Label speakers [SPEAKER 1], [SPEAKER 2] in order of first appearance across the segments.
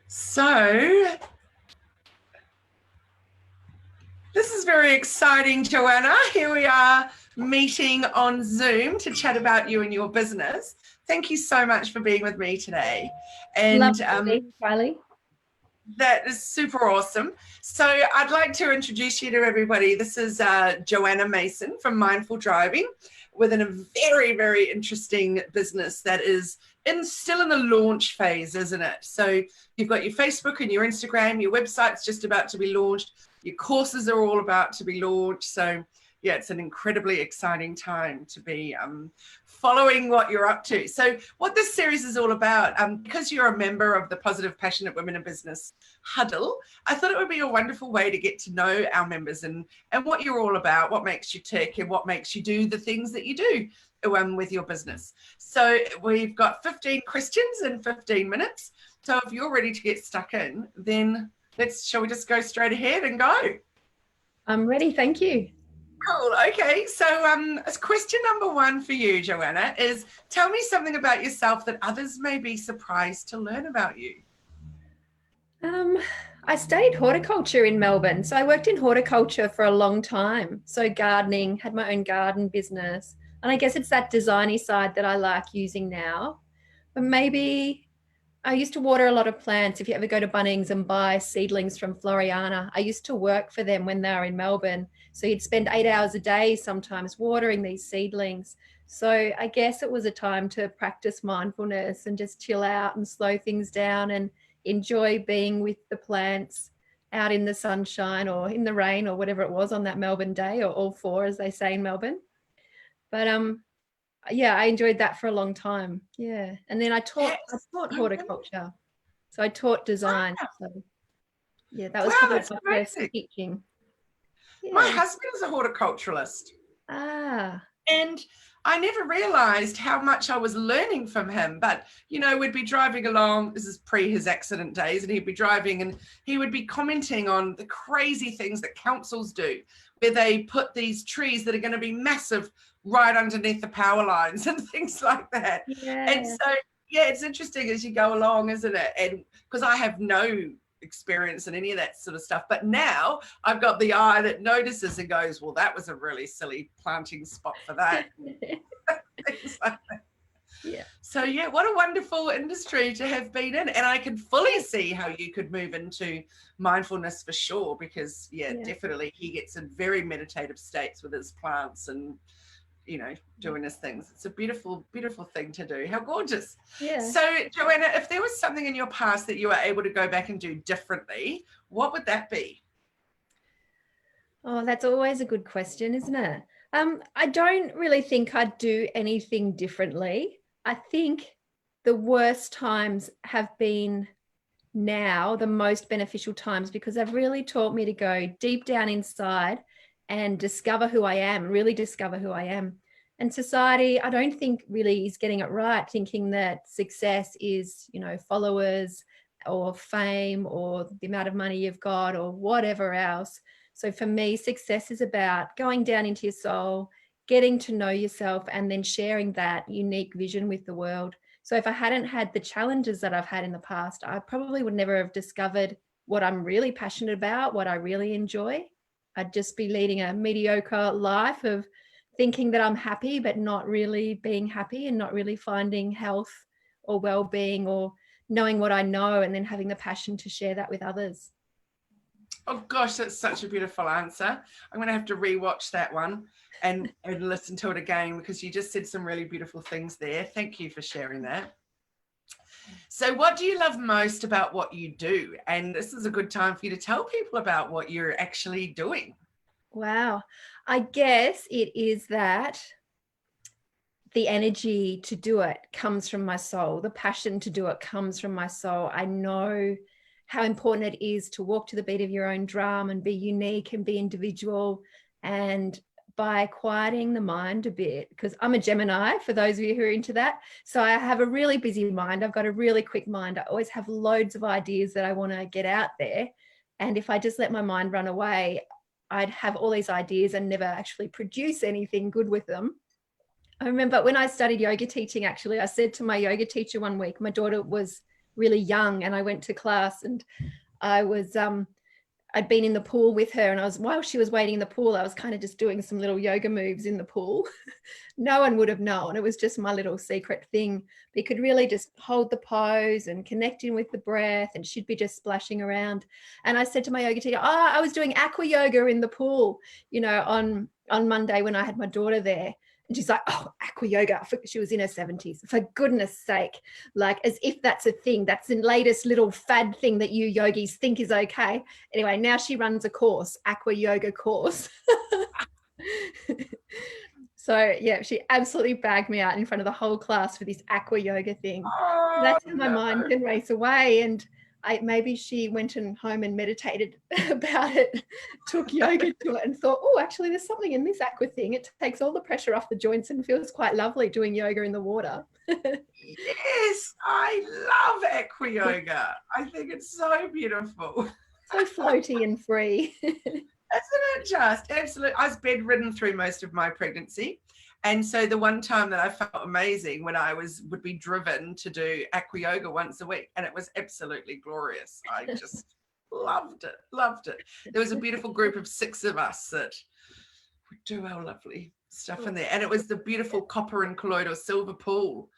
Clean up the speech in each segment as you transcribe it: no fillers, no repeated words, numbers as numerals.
[SPEAKER 1] So this is very exciting, Joanna. Here we are meeting on Zoom to chat about you and your business. Thank you so much for being with me today. And
[SPEAKER 2] Lovely, Riley.
[SPEAKER 1] that is super awesome. So I'd like to introduce you to everybody. This is Joanna Mason from Mindful Driving, within a very, very interesting business that is still in the launch phase, isn't it? So you've got your Facebook and your Instagram, your website's just about to be launched, your courses are all about to be launched. So yeah, it's an incredibly exciting time to be following what you're up to. So what this series is all about, because you're a member of the Positive Passionate Women in Business Huddle, I thought it would be a wonderful way to get to know our members and what you're all about, what makes you tick and what makes you do the things that you do with your business. So we've got 15 questions in 15 minutes. So if you're ready to get stuck in, then shall we just go straight ahead and go?
[SPEAKER 2] I'm ready, thank you.
[SPEAKER 1] Cool. Okay. So question number one for you, Joanna, is tell me something about yourself that others may be surprised to learn about you.
[SPEAKER 2] I studied horticulture in Melbourne. So I worked in horticulture for a long time. So gardening, had my own garden business. And I guess it's that designy side that I like using now. But maybe I used to water a lot of plants. If you ever go to Bunnings and buy seedlings from Floriana, I used to work for them when they were in Melbourne. So you'd spend 8 hours a day sometimes watering these seedlings. So I guess it was a time to practice mindfulness and just chill out and slow things down and enjoy being with the plants out in the sunshine or in the rain or whatever it was on that Melbourne day, or all four, as they say in Melbourne. But yeah, I enjoyed that for a long time. Yeah. And then I taught horticulture. So I taught design. So yeah, that was probably my first teaching.
[SPEAKER 1] Yeah. My husband is a horticulturalist. And I never realized how much I was learning from him. But, you know, we'd be driving along. This is pre his accident days. And he'd be driving and he would be commenting on the crazy things that councils do, where they put these trees that are going to be massive right underneath the power lines and things like that. Yeah. And so, yeah, it's interesting as you go along, isn't it? And because I have no experience in any of that sort of stuff, but now I've got the eye that notices and goes, well, that was a really silly planting spot for that. Things like that.
[SPEAKER 2] Yeah.
[SPEAKER 1] So yeah, what a wonderful industry to have been in, and I can fully see how you could move into mindfulness for sure, because yeah, definitely he gets in very meditative states with his plants and, you know, doing his things. It's a beautiful, beautiful thing to do. How gorgeous. Yeah. So Joanna, if there was something in your past that you were able to go back and do differently, what would that be?
[SPEAKER 2] Oh, that's always a good question, isn't it? I don't really think I'd do anything differently. I think the worst times have been now the most beneficial times, because they've really taught me to go deep down inside and discover who I am, really discover who I am. And society, I don't think really is getting it right, thinking that success is, you know, followers or fame or the amount of money you've got or whatever else. So for me, success is about going down into your soul, getting to know yourself, and then sharing that unique vision with the world. So if I hadn't had the challenges that I've had in the past, I probably would never have discovered what I'm really passionate about, what I really enjoy. I'd just be leading a mediocre life of thinking that I'm happy, but not really being happy and not really finding health or well-being or knowing what I know and then having the passion to share that with others.
[SPEAKER 1] Oh gosh, that's such a beautiful answer. I'm going to have to rewatch that one and listen to it again, because you just said some really beautiful things there. Thank you for sharing that. So what do you love most about what you do? And this is a good time for you to tell people about what you're actually doing.
[SPEAKER 2] Wow. I guess it is that the energy to do it comes from my soul. The passion to do it comes from my soul. I know how important it is to walk to the beat of your own drum and be unique and be individual. And by quieting the mind a bit, because I'm a Gemini, for those of you who are into that. So I have a really busy mind. I've got a really quick mind. I always have loads of ideas that I want to get out there. And if I just let my mind run away, I'd have all these ideas and never actually produce anything good with them. I remember when I studied yoga teaching, actually, I said to my yoga teacher one week, my daughter was really young, and I went to class, and I was I'd been in the pool with her, and while she was waiting in the pool, I was kind of just doing some little yoga moves in the pool. No one would have known. It was just my little secret thing. But you could really just hold the pose and connect in with the breath, and she'd be just splashing around. And I said to my yoga teacher, oh, I was doing aqua yoga in the pool, on Monday when I had my daughter there. And she's like, oh, aqua yoga. She was in her 70s. For goodness sake, like as if that's a thing. That's the latest little fad thing that you yogis think is okay. Anyway, now she runs a course, aqua yoga course. So yeah, she absolutely bagged me out in front of the whole class for this aqua yoga thing.
[SPEAKER 1] Oh,
[SPEAKER 2] That's how my mind can race away. And maybe she went home and meditated about it, took yoga to it, and thought, oh, actually, there's something in this aqua thing. It takes all the pressure off the joints and feels quite lovely doing yoga in the water.
[SPEAKER 1] Yes, I love aqua yoga. I think it's so beautiful.
[SPEAKER 2] So floaty and free.
[SPEAKER 1] Isn't it just? Absolutely. I was bedridden through most of my pregnancy. And so the one time that I felt amazing when I would be driven to do aqua yoga once a week, and it was absolutely glorious. I just loved it. There was a beautiful group of 6 of us that would do our lovely stuff in there. And it was the beautiful copper and colloidal silver pool.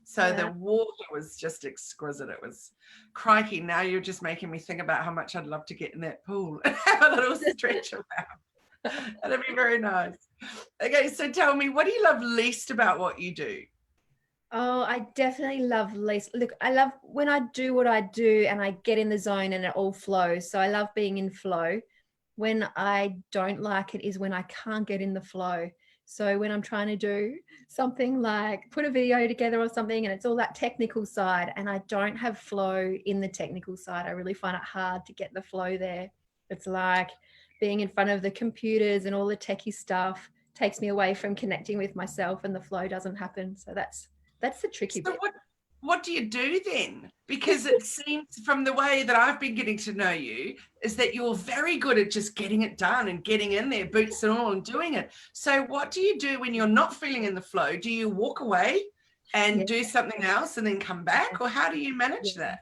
[SPEAKER 1] So the water was just exquisite. It was crikey. Now you're just making me think about how much I'd love to get in that pool and have a little stretch around. That'd be very nice. Okay, so tell me, what do you love least about what you do?
[SPEAKER 2] Oh, I definitely love least. Look, I love when I do what I do and I get in the zone and it all flows. So I love being in flow. When I don't like it is when I can't get in the flow. So when I'm trying to do something like put a video together or something, and it's all that technical side, and I don't have flow in the technical side, I really find it hard to get the flow there. It's like being in front of the computers and all the techie stuff takes me away from connecting with myself, and the flow doesn't happen. So that's the tricky bit.
[SPEAKER 1] What do you do then? Because it seems from the way that I've been getting to know you is that you're very good at just getting it done and getting in there, boots and all, and doing it. So what do you do when you're not feeling in the flow? Do you walk away and do something else and then come back? Or how do you manage that?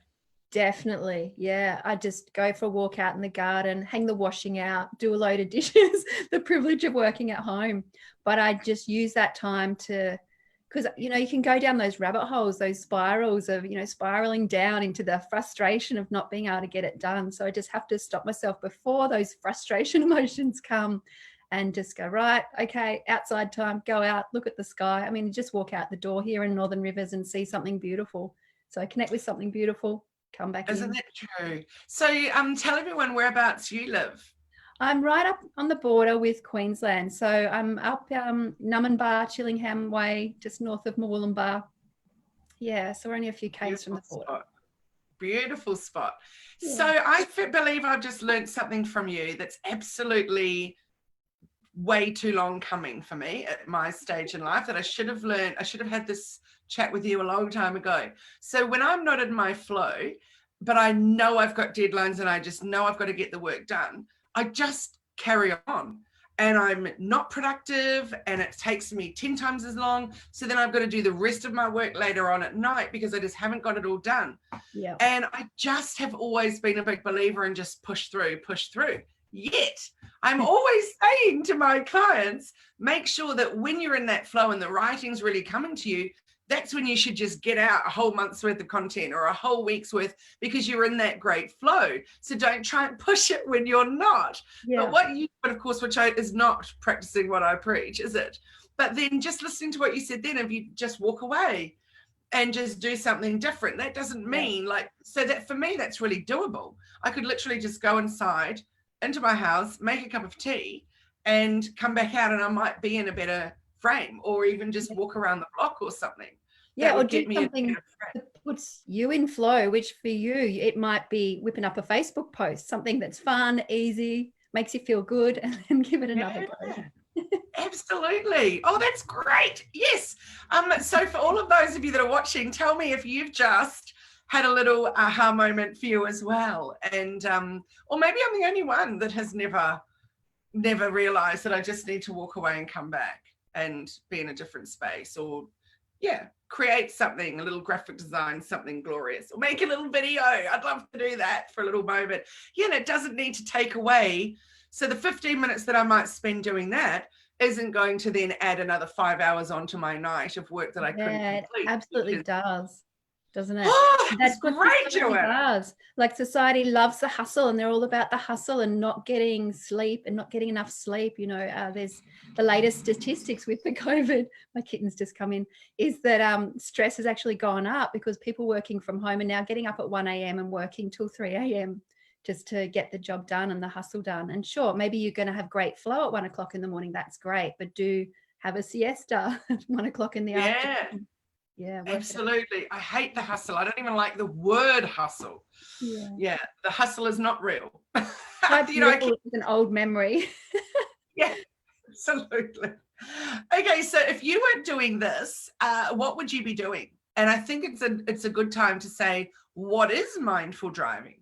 [SPEAKER 2] Definitely. Yeah. I just go for a walk out in the garden, hang the washing out, do a load of dishes, the privilege of working at home. But I just use that time to, because, you can go down those rabbit holes, those spirals of, spiraling down into the frustration of not being able to get it done. So I just have to stop myself before those frustration emotions come and just go, right, okay, outside time, go out, look at the sky. I mean, just walk out the door here in Northern Rivers and see something beautiful. So connect with something beautiful, come back in.
[SPEAKER 1] Isn't that true? So tell everyone whereabouts you live.
[SPEAKER 2] I'm right up on the border with Queensland. So I'm up Numinbah, Chillingham Way, just north of Murwillumbah. Yeah, so we're only a few k's from the border.
[SPEAKER 1] Beautiful spot. Yeah. So I believe I've just learned something from you that's absolutely way too long coming for me at my stage in life that I should have learned. I should have had this chat with you a long time ago. So when I'm not in my flow, but I know I've got deadlines and I just know I've got to get the work done, I just carry on and I'm not productive and it takes me 10 times as long. So then I've got to do the rest of my work later on at night because I just haven't got it all done. Yeah. And I just have always been a big believer in just push through. Yet I'm always saying to my clients, make sure that when you're in that flow and the writing's really coming to you, that's when you should just get out a whole month's worth of content or a whole week's worth because you're in that great flow. So don't try and push it when you're not. Yeah. But of course, which is not practicing what I preach, is it? But then just listening to what you said then, if you just walk away and just do something different, that doesn't mean so that for me, that's really doable. I could literally just go inside into my house, make a cup of tea and come back out and I might be in a better frame or even just walk around the block or something.
[SPEAKER 2] Yeah, or do something that puts you in flow, which for you, it might be whipping up a Facebook post, something that's fun, easy, makes you feel good, and then give it another go.
[SPEAKER 1] Absolutely. Oh, that's great. Yes. So for all of those of you that are watching, tell me if you've just had a little aha moment for you as well. And or maybe I'm the only one that has never realized that I just need to walk away and come back and be in a different space or create something, a little graphic design, something glorious, or make a little video. I'd love to do that for a little moment. Yeah, and it doesn't need to take away. So the 15 minutes that I might spend doing that isn't going to then add another 5 hours onto my night of work that I couldn't
[SPEAKER 2] Yeah, it
[SPEAKER 1] complete.
[SPEAKER 2] absolutely does, doesn't it?
[SPEAKER 1] Oh, that was
[SPEAKER 2] That's what
[SPEAKER 1] great,
[SPEAKER 2] society
[SPEAKER 1] Joanna.
[SPEAKER 2] does. Like society loves the hustle, and they're all about the hustle and not getting sleep and not getting enough sleep. You know, there's the latest statistics with the COVID. My kitten's just come in. Is that stress has actually gone up because people working from home are now getting up at 1 a.m. and working till 3 a.m. just to get the job done and the hustle done. And sure, maybe you're going to have great flow at 1 o'clock in the morning. That's great, but do have a siesta at 1 o'clock in the afternoon. Yeah,
[SPEAKER 1] absolutely. I hate the hustle. I don't even like the word hustle. Yeah, the hustle is not real.
[SPEAKER 2] You know, it's an old memory.
[SPEAKER 1] Yeah, absolutely. Okay, so if you were doing this, what would you be doing? And I think it's a good time to say, what is mindful driving?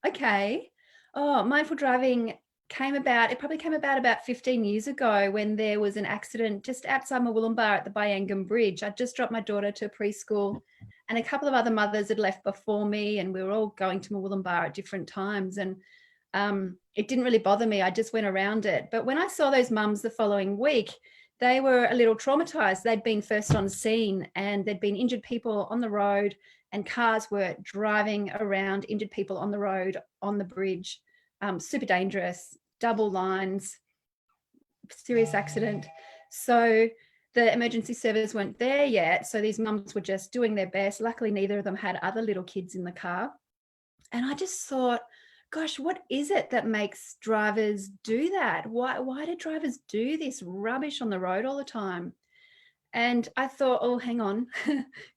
[SPEAKER 2] Okay. Oh, mindful driving it probably came about 15 years ago when there was an accident just outside Murwillumbah at the Byangam Bridge. I just dropped my daughter to preschool and a couple of other mothers had left before me, and we were all going to Murwillumbah at different times. And it didn't really bother me. I just went around it. But when I saw those mums the following week, they were a little traumatized. They'd been first on scene and there'd been injured people on the road, and cars were driving around injured people on the road, on the bridge. Super dangerous, double lines, serious accident. So the emergency service weren't there yet. So these mums were just doing their best. Luckily, neither of them had other little kids in the car. And I just thought, gosh, what is it that makes drivers do that? Why do drivers do this rubbish on the road all the time? And I thought, oh, hang on,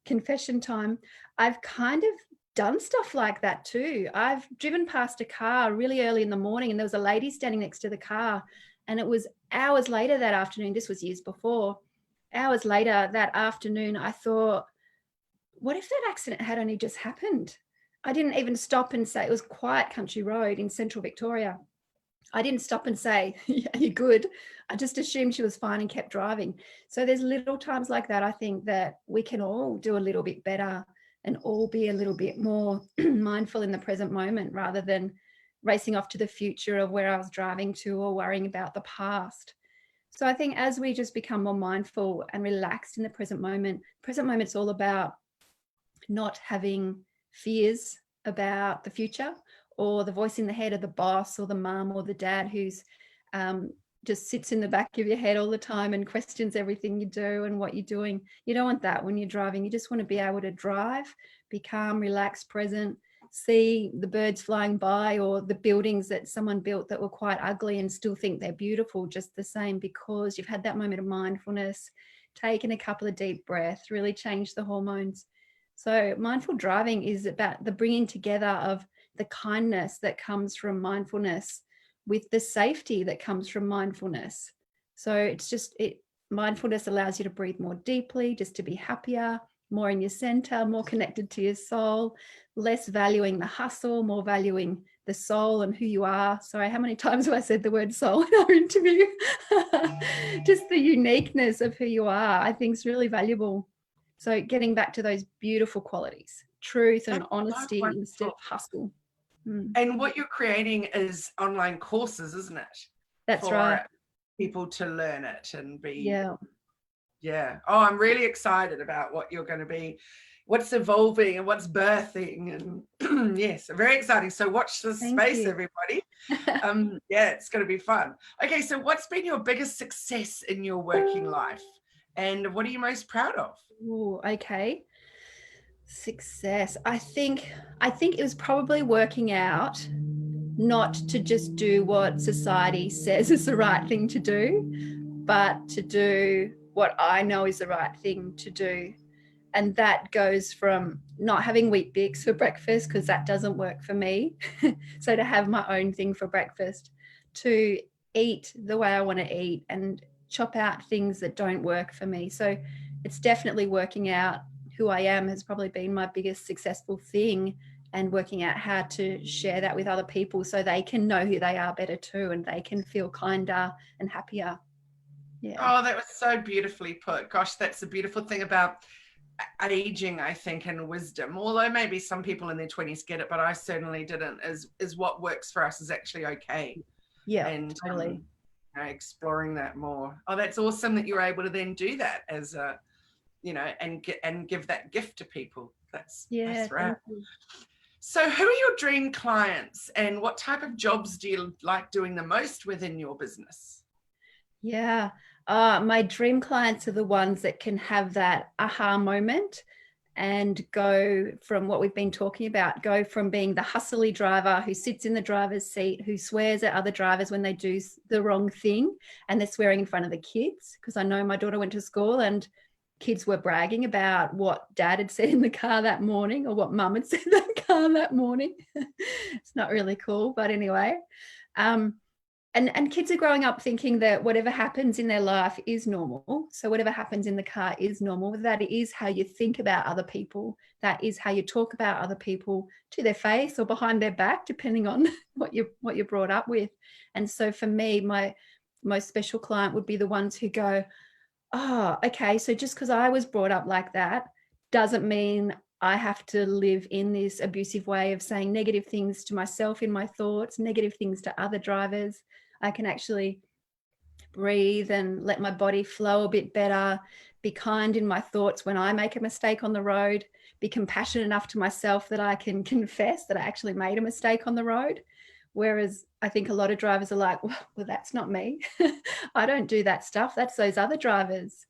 [SPEAKER 2] confession time. I've kind of done stuff like that too. I've driven past a car really early in the morning and there was a lady standing next to the car, and it was hours later that afternoon. This was years before. Hours later that afternoon, I thought, what if that accident had only just happened? I didn't even stop and say, it was quiet country road in central Victoria. I didn't stop and say, are you good? I just assumed she was fine and kept driving. So there's little times like that, I think, that we can all do a little bit better and all be a little bit more mindful in the present moment rather than racing off to the future of where I was driving to or worrying about the past. So I think as we just become more mindful and relaxed in the present moment's all about not having fears about the future or the voice in the head of the boss or the mum or the dad who's just sits in the back of your head all the time and questions everything you do and what you're doing. You don't want that when you're driving. You just want to be able to drive, be calm, relaxed, present, see the birds flying by or the buildings that someone built that were quite ugly and still think they're beautiful just the same because you've had that moment of mindfulness, taken a couple of deep breaths, really changed the hormones. So mindful driving is about the bringing together of the kindness that comes from mindfulness with the safety that comes from mindfulness. So it's just, mindfulness allows you to breathe more deeply, just to be happier, more in your center, more connected to your soul, less valuing the hustle, more valuing the soul and who you are. Sorry, how many times have I said the word soul in our interview? Just the uniqueness of who you are, I think is really valuable. So getting back to those beautiful qualities, truth and honesty instead of hustle.
[SPEAKER 1] And what you're creating is online courses, isn't it?
[SPEAKER 2] That's right.
[SPEAKER 1] People to learn it and be.
[SPEAKER 2] Yeah.
[SPEAKER 1] Oh, I'm really excited about what you're going to be, what's evolving and what's birthing. And yes, very exciting. So watch this space, everybody. Yeah, it's going to be fun. Okay, so what's been your biggest success in your working life? And what are you most proud of?
[SPEAKER 2] Ooh, okay. Success. I think it was probably working out not to just do what society says is the right thing to do, but to do what I know is the right thing to do. And that goes from not having Wheat Bix for breakfast, because that doesn't work for me. So to have my own thing for breakfast, to eat the way I want to eat and chop out things that don't work for me. So it's definitely working out who I am has probably been my biggest successful thing, and working out how to share that with other people so they can know who they are better too and they can feel kinder and happier. Yeah.
[SPEAKER 1] Oh, that was so beautifully put. Gosh, that's the beautiful thing about aging, I think, and wisdom, although maybe some people in their 20s get it, but I certainly didn't, is what works for us is actually okay.
[SPEAKER 2] Yeah,
[SPEAKER 1] And
[SPEAKER 2] totally.
[SPEAKER 1] exploring that more. Oh, that's awesome that you're able to then do that as a, and give that gift to people. That's right.
[SPEAKER 2] Thank you.
[SPEAKER 1] So who are your dream clients, and what type of jobs do you like doing the most within your business?
[SPEAKER 2] Yeah. My dream clients are the ones that can have that aha moment and go from what we've been talking about, go from being the hustly driver who sits in the driver's seat, who swears at other drivers when they do the wrong thing, and they're swearing in front of the kids. Because I know my daughter went to school and kids were bragging about what dad had said in the car that morning, or what mum had said in the car that morning. It's not really cool, but anyway. And kids are growing up thinking that whatever happens in their life is normal. So whatever happens in the car is normal. That is how you think about other people. That is how you talk about other people, to their face or behind their back, depending on what you're brought up with. And so for me, my most special client would be the ones who go, oh, okay, so just because I was brought up like that doesn't mean I have to live in this abusive way of saying negative things to myself in my thoughts, negative things to other drivers. I can actually breathe and let my body flow a bit better, be kind in my thoughts when I make a mistake on the road, be compassionate enough to myself that I can confess that I actually made a mistake on the road. Whereas I think a lot of drivers are like, well, that's not me. I don't do that stuff. That's those other drivers.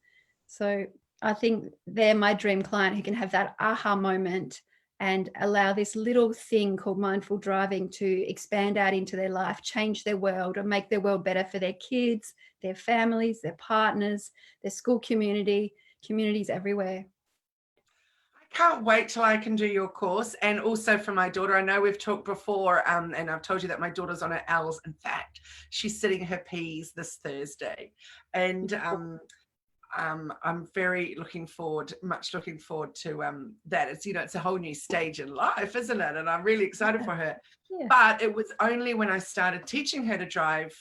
[SPEAKER 2] So I think they're my dream client, who can have that aha moment and allow this little thing called mindful driving to expand out into their life, change their world, and make their world better for their kids, their families, their partners, their school community, communities everywhere.
[SPEAKER 1] Can't wait till I can do your course. And also for my daughter, I know we've talked before, and I've told you that my daughter's on her L's. In fact, she's sitting her P's this Thursday. And I'm very much looking forward to that. It's, it's a whole new stage in life, isn't it? And I'm really excited for her.
[SPEAKER 2] Yeah.
[SPEAKER 1] But it was only when I started teaching her to drive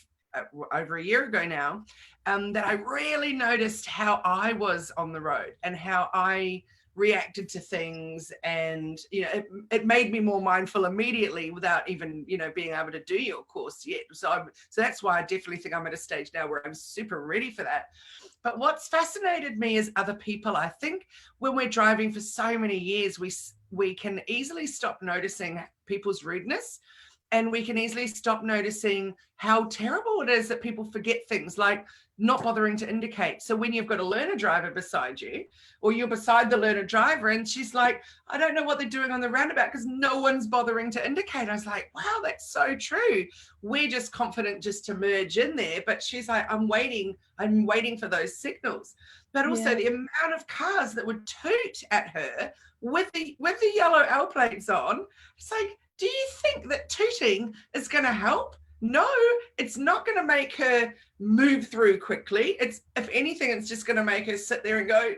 [SPEAKER 1] over a year ago now, that I really noticed how I was on the road and how I reacted to things. And it made me more mindful immediately without even being able to do your course yet. So that's why I definitely think I'm at a stage now where I'm super ready for that. But what's fascinated me is other people. I think when we're driving for so many years, we can easily stop noticing people's rudeness, and we can easily stop noticing how terrible it is that people forget things, like not bothering to indicate. So when you've got a learner driver beside you, or you're beside the learner driver and she's like, I don't know what they're doing on the roundabout because no one's bothering to indicate. I was like, wow, that's so true. We're just confident just to merge in there. But she's like, I'm waiting for those signals. But also the amount of cars that would toot at her with the yellow L plates on. It's like, do you think that tooting is going to help? No, it's not going to make her move through quickly. It's, if anything, it's just going to make her sit there and go,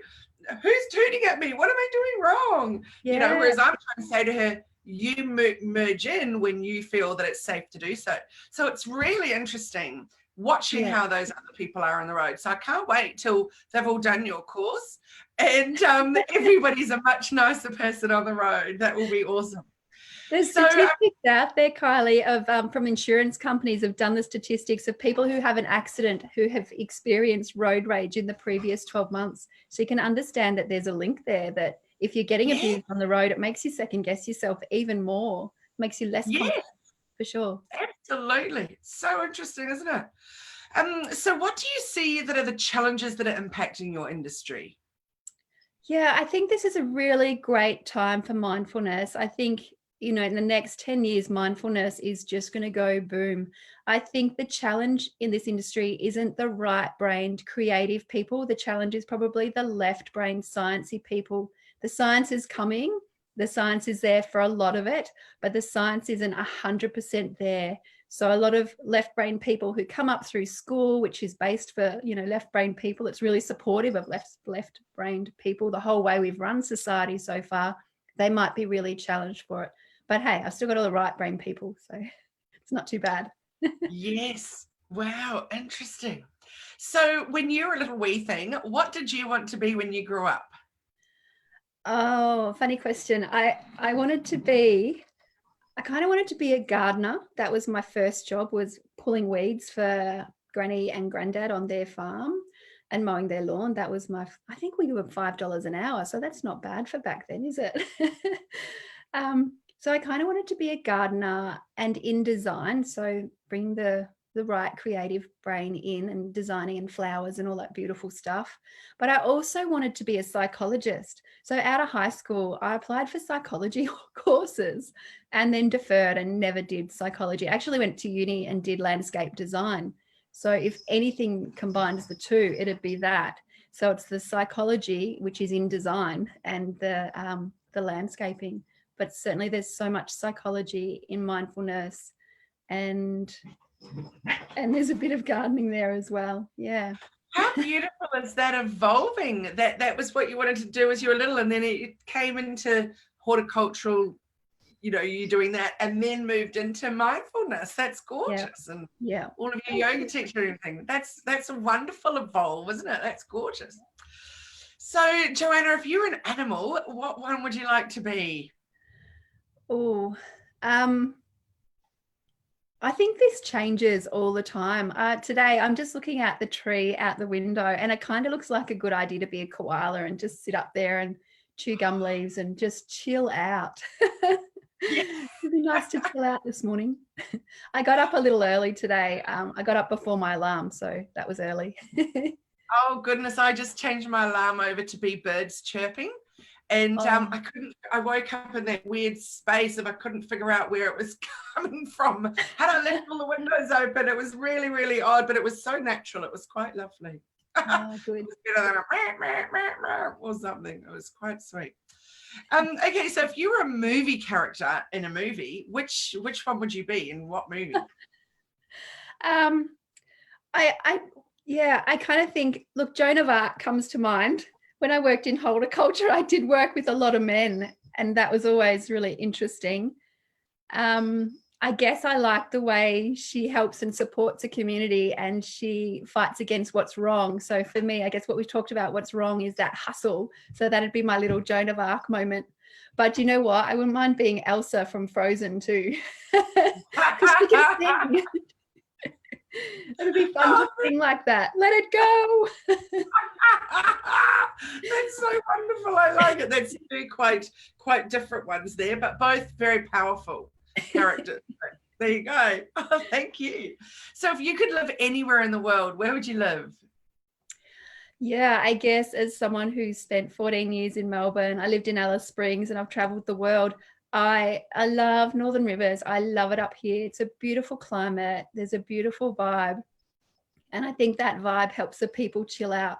[SPEAKER 1] who's tooting at me? What am I doing wrong? Whereas I'm trying to say to her, you merge in when you feel that it's safe to do so. So it's really interesting watching how those other people are on the road. So I can't wait till they've all done your course and everybody's a much nicer person on the road. That will be awesome.
[SPEAKER 2] There's statistics out there, Kylie, of from insurance companies have done the statistics of people who have an accident who have experienced road rage in the previous 12 months. So you can understand that there's a link there, that if you're getting abused on the road, it makes you second guess yourself even more, makes you less confident, for sure.
[SPEAKER 1] Absolutely. So interesting, isn't it? So what do you see that are the challenges that are impacting your industry?
[SPEAKER 2] Yeah, I think this is a really great time for mindfulness. I think, in the next 10 years, mindfulness is just going to go boom. I think the challenge in this industry isn't the right-brained creative people. The challenge is probably the left-brained sciencey people. The science is coming. The science is there for a lot of it, but the science isn't 100% there. So a lot of left-brain people who come up through school, which is based for, left-brain people, it's really supportive of left-brained people the whole way we've run society so far, they might be really challenged for it. But hey, I've still got all the right-brain people, so it's not too bad.
[SPEAKER 1] Yes. Wow, interesting. So when you were a little wee thing, what did you want to be when you grew up?
[SPEAKER 2] Oh, funny question. I kind of wanted to be a gardener. That was my first job, was pulling weeds for granny and granddad on their farm and mowing their lawn. That was I think we were $5 an hour. So that's not bad for back then, is it? So I kind of wanted to be a gardener and in design. So bring the right creative brain in and designing and flowers and all that beautiful stuff. But I also wanted to be a psychologist. So out of high school, I applied for psychology courses and then deferred and never did psychology. I actually went to uni and did landscape design. So if anything combines the two, it'd be that. So it's the psychology, which is in design, and the landscaping. But certainly there's so much psychology in mindfulness, and there's a bit of gardening there as well. Yeah.
[SPEAKER 1] How beautiful is that evolving? That was what you wanted to do as you were little, and then it came into horticultural, you doing that, and then moved into mindfulness. That's gorgeous. And all of your yoga teacher and everything. That's a wonderful evolve, isn't it? That's gorgeous. So, Joanna, if you're an animal, what one would you like to be?
[SPEAKER 2] Oh, I think this changes all the time. Today, I'm just looking at the tree out the window, and it kind of looks like a good idea to be a koala and just sit up there and chew gum leaves and just chill out. It'd be nice to chill out this morning. I got up a little early today. I got up before my alarm, so that was early.
[SPEAKER 1] Oh, goodness. I just changed my alarm over to be birds chirping. And I woke up in that weird space and I couldn't figure out where it was coming from. Had I left all the windows open, it was really, really odd, but it was so natural. It was quite lovely.
[SPEAKER 2] Oh, good.
[SPEAKER 1] It was better than or something. It was quite sweet. Okay, so if you were a movie character in a movie, which one would you be in what movie?
[SPEAKER 2] I kind of think, look, Joan of Arc comes to mind. When I worked in horticulture, I did work with a lot of men, and that was always really interesting. I guess I like the way she helps and supports a community, and she fights against what's wrong. So for me, I guess what we've talked about, what's wrong, is that hustle. So that'd be my little Joan of Arc moment. But you know what? I wouldn't mind being Elsa from Frozen too. Because she can sing. It'd be fun to sing like that. Let it go.
[SPEAKER 1] That's so wonderful. I like it. That's two quite different ones there, but both very powerful characters. There you go. Oh, thank you. So if you could live anywhere in the world, where would you live?
[SPEAKER 2] Yeah, I guess as someone who's spent 14 years in Melbourne, I lived in Alice Springs and I've traveled the world. I love Northern Rivers. I love it up here. It's a beautiful climate. There's a beautiful vibe. And I think that vibe helps the people chill out.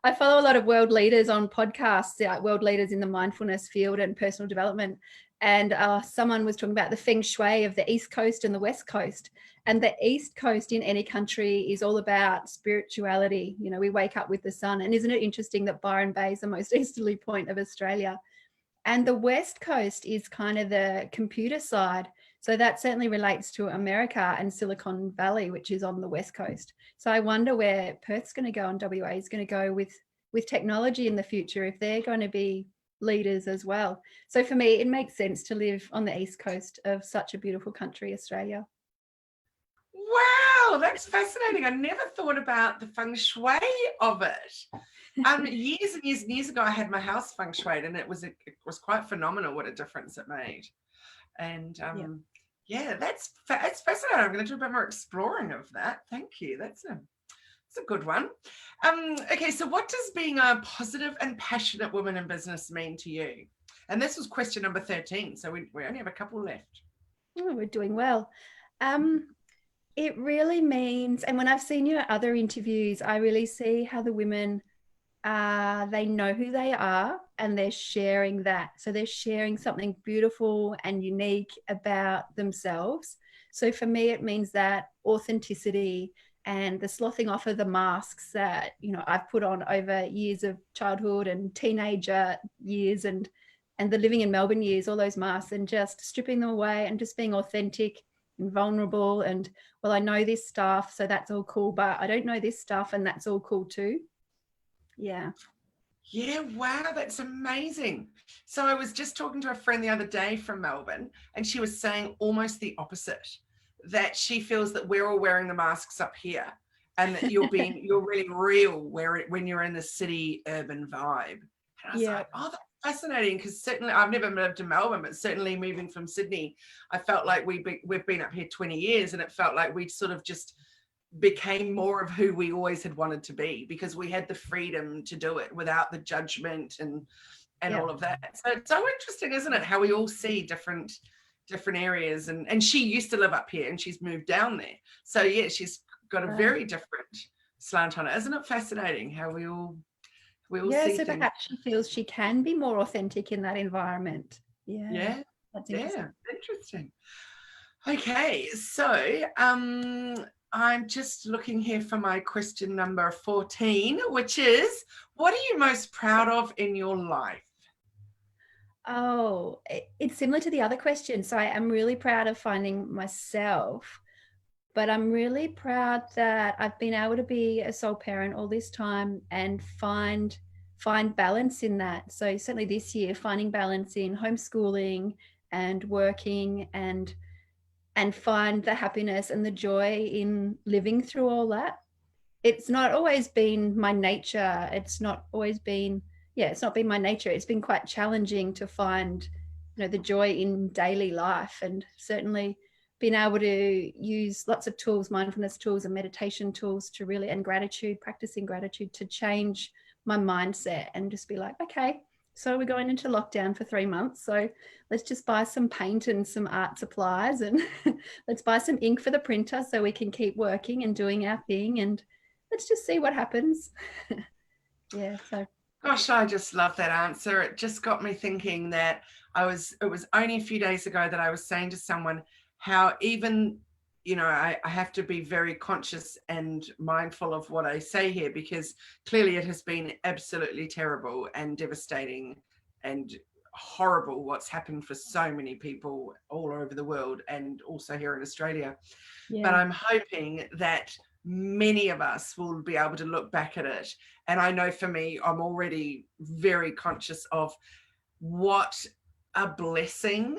[SPEAKER 2] I follow a lot of world leaders on podcasts, like world leaders in the mindfulness field and personal development. And someone was talking about the feng shui of the East Coast and the West Coast. And the East Coast in any country is all about spirituality. You know, we wake up with the sun. And isn't it interesting that Byron Bay is the most easterly point of Australia? And the West Coast is kind of the computer side. So that certainly relates to America and Silicon Valley, which is on the West Coast. So I wonder where Perth's going to go and WA is going to go with technology in the future, if they're going to be leaders as well. So for me, it makes sense to live on the East Coast of such a beautiful country, Australia.
[SPEAKER 1] Wow, that's fascinating. I never thought about the feng shui of it. Years and years and years ago, I had my house feng shuied, and it was quite phenomenal what a difference it made. And that's fascinating. I'm going to do a bit more exploring of that. Thank you. That's a good one. Okay, so what does being a positive and passionate woman in business mean to you? And this was question number 13, so we only have a couple left.
[SPEAKER 2] Oh, we're doing well. It really means, and when I've seen your other interviews, I really see how the women, they know who they are and they're sharing that. So they're sharing something beautiful and unique about themselves. So for me, it means that authenticity and the slothing off of the masks that, you know, I've put on over years of childhood and teenager years and the living in Melbourne years, all those masks, and just stripping them away and just being authentic and vulnerable. And, well, I know this stuff, so that's all cool, but I don't know this stuff, and that's all cool too. Yeah.
[SPEAKER 1] Yeah, wow, that's amazing. So I was just talking to a friend the other day from Melbourne, and she was saying almost the opposite, that she feels that we're all wearing the masks up here, and that you're really real when you're in the city urban vibe. And I was
[SPEAKER 2] Yeah.
[SPEAKER 1] like, oh, that's fascinating, because certainly I've never lived in Melbourne, but certainly moving from Sydney, I felt like we've been up here 20 years, and it felt like we'd sort of just became more of who we always had wanted to be, because we had the freedom to do it without the judgment and
[SPEAKER 2] Yeah.
[SPEAKER 1] all of that. So it's so interesting, isn't it, how we all see different areas. And she used to live up here and she's moved down there, so yeah, she's got a
[SPEAKER 2] Right.
[SPEAKER 1] very different slant on it. Isn't it fascinating how we all
[SPEAKER 2] Yeah,
[SPEAKER 1] see
[SPEAKER 2] so
[SPEAKER 1] things?
[SPEAKER 2] perhaps she feels she can be more authentic in that environment. Yeah,
[SPEAKER 1] Yeah,
[SPEAKER 2] that's
[SPEAKER 1] yeah,
[SPEAKER 2] interesting.
[SPEAKER 1] interesting. Okay, so I'm just looking here for my question number 14, which is, what are you most proud of in your life?
[SPEAKER 2] Oh, it's similar to the other question. So I am really proud of finding myself, but I'm really proud that I've been able to be a sole parent all this time and find balance in that. So certainly this year, finding balance in homeschooling and working and find the happiness and the joy in living through all that. It's not always been my nature. It's not always been, yeah, it's not been my nature. It's been quite challenging to find, the joy in daily life, and certainly being able to use lots of tools, mindfulness tools and meditation tools to really, and gratitude, practicing gratitude to change my mindset and just be like, okay, so we're going into lockdown for 3 months. So let's just buy some paint and some art supplies and let's buy some ink for the printer so we can keep working and doing our thing. And let's just see what happens. Yeah. So
[SPEAKER 1] Gosh, I just love that answer. It just got me thinking that it was only a few days ago that I was saying to someone how even, I have to be very conscious and mindful of what I say here, because clearly it has been absolutely terrible and devastating and horrible what's happened for so many people all over the world and also here in Australia. But
[SPEAKER 2] yeah.
[SPEAKER 1] I'm hoping that many of us will be able to look back at it. And I know for me, I'm already very conscious of what a blessing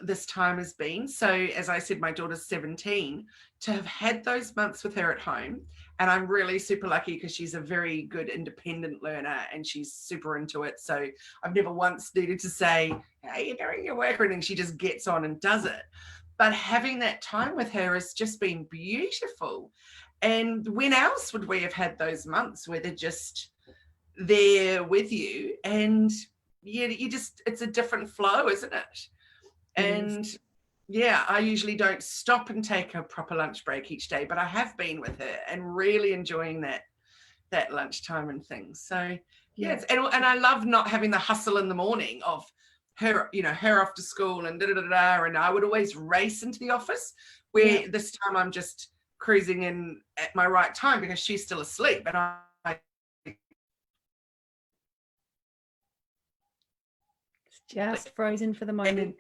[SPEAKER 1] this time has been. So, as I said, my daughter's 17, to have had those months with her at home. And I'm really super lucky because she's a very good independent learner and she's super into it. So I've never once needed to say, hey, you're doing your work or anything. She just gets on and does it. But having that time with her has just been beautiful. And when else would we have had those months where they're just there with you? And yeah, it's a different flow, isn't it?
[SPEAKER 2] It is.
[SPEAKER 1] And yeah, I usually don't stop and take a proper lunch break each day, but I have been with her and really enjoying that lunchtime and things. So yeah,
[SPEAKER 2] Yeah.
[SPEAKER 1] and I love not having the hustle in the morning of her, her off to school and and I would always race into the office,
[SPEAKER 2] Yeah.
[SPEAKER 1] where this time I'm just cruising in at my right time because she's still asleep and I
[SPEAKER 2] It's just frozen for the moment.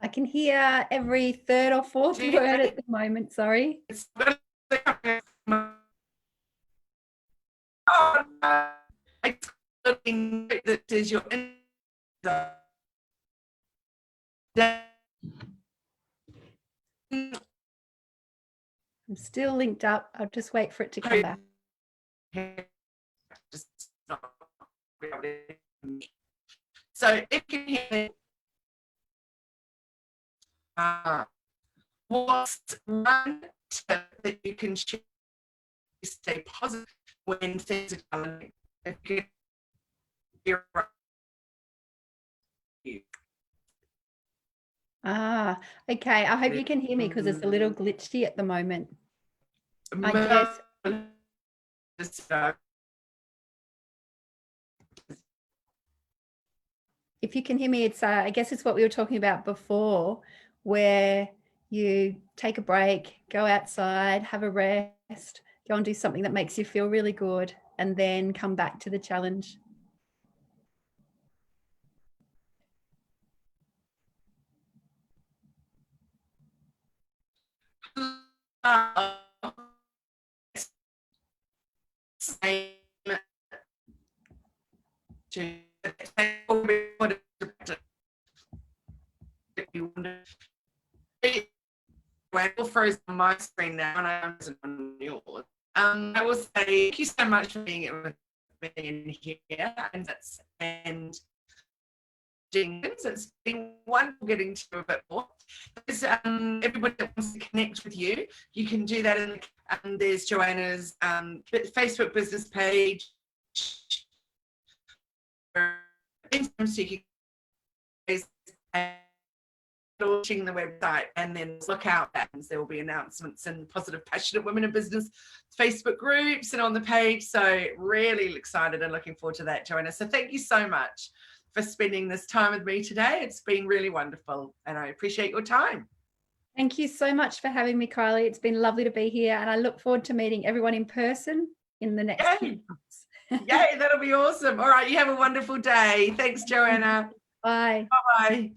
[SPEAKER 2] I can hear every third or fourth word at the moment. Sorry.
[SPEAKER 1] That is your
[SPEAKER 2] I'm still linked up. I'll just wait for it to come back.
[SPEAKER 1] So if you can hear what's one tip that you can share to stay positive when things are challenging? If you can hear you.
[SPEAKER 2] Okay. I hope you can hear me because it's a little glitchy at the moment. I guess if you can hear me, it's I guess it's what we were talking about before, where you take a break, go outside, have a rest, go and do something that makes you feel really good. and then come back to the challenge.
[SPEAKER 1] We're frozen on my screen now, and I'm on yours. I will say thank you so much for being with me in here, and it's been wonderful getting to know a bit more. There's everybody that wants to connect with you, you can do that in there's Joanna's Facebook business page, so you can launching the website, and then look out, there will be announcements in Positive Passionate Women in Business Facebook groups and on the page. So really excited and looking forward to that, Joanna. So thank you so much for spending this time with me today. It's been really wonderful, and I appreciate your time.
[SPEAKER 2] Thank you so much for having me, Kylie. It's been lovely to be here, and I look forward to meeting everyone in person in the next few months.
[SPEAKER 1] Yay, that'll be awesome. All right, you have a wonderful day. Thanks, Joanna.
[SPEAKER 2] Bye.
[SPEAKER 1] Bye-bye.